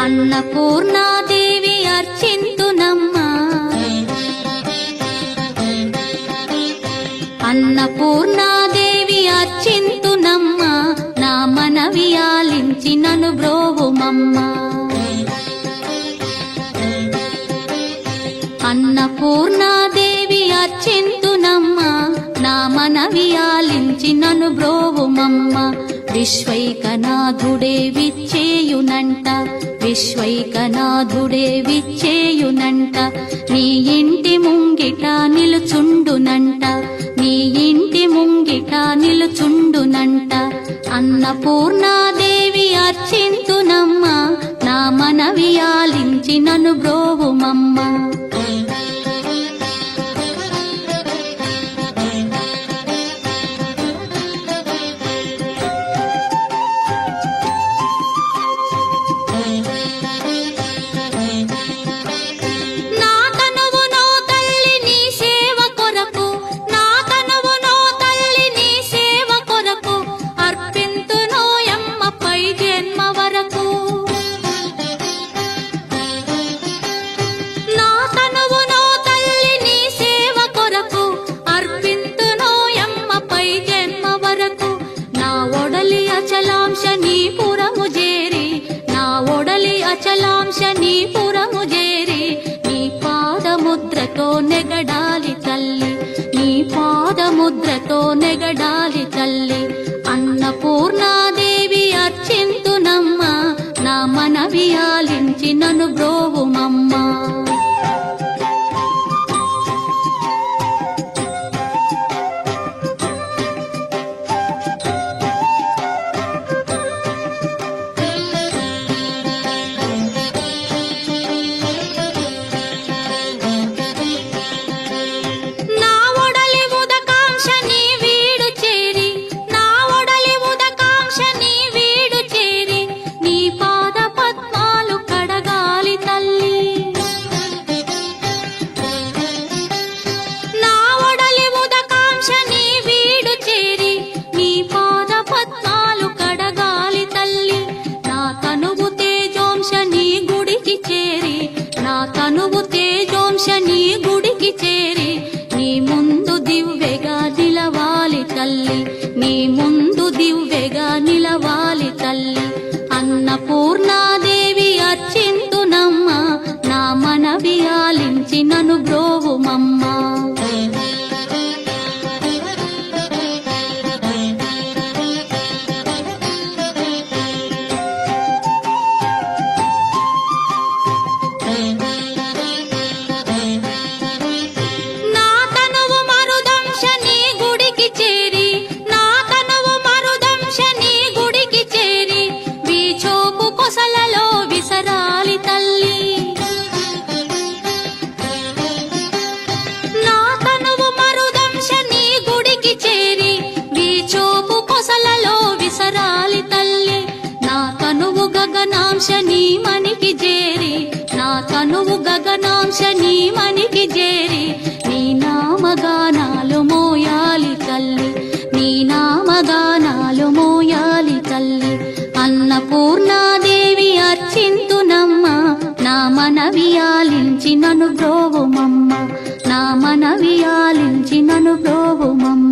అన్నపూర్ణాదేవి అర్చింతునమ్మా, అన్నపూర్ణాదేవి అర్చింతునమ్మా, నా మనవి ఆలించి నన్ను బ్రోవుమమ్మా. అన్నపూర్ణాదేవి అర్చింతునమ్మా, నా మనవి ఆలించి నన్ను బ్రోవుమమ్మా. విశ్వైకనాథుడే విచ్చేయునంట, విశ్వైకనాథుడే విచ్చేయునంట, నీ ఇంటి ముంగిట నిలుచుండునంట, నీ ఇంటి ముంగిట నిలుచుండునంట. అన్నపూర్ణాదేవి అర్చింతునమ్మా, నా మనవి ఆలించి నన్ను బ్రోవుమమ్మా. అచలాంశ నీ పురము చేరి, నీ పాదముద్రతో నెగడాలి తల్లి, నీ పాదముద్రతో నెగడాలి తల్లి. అన్నపూర్ణాదేవి అర్చింతునమ్మా, నా మనవి ఆలించి నన్ను బ్రోవుమమ్మా. తనువు తేజోంశ నీ గుడికి చేరి, నీ ముందు దివ్వెగా నిలవాలి తల్లి, నీ ముందు దివ్వెగా నిలవాలి తల్లి. అన్నపూర్ణాదేవి అర్చింతునమ్మా, నా మనవి ఆలించి నన్ను బ్రోవుమమ్మా. గగనాంశ నీ మనికి చేరి, నా తనువు గగనాంశ నీ మనికి చేరి, నీ నామగానాలు మోయాలి తల్లి, నీ నామగానాలు మోయాలి తల్లి. అన్నపూర్ణాదేవి అర్చింతునమ్మా, నా మనవి ఆలించి నన్ను బ్రోవుమమ్మ, నా మనవి ఆలించి నన్ను బ్రోవుమమ్మ.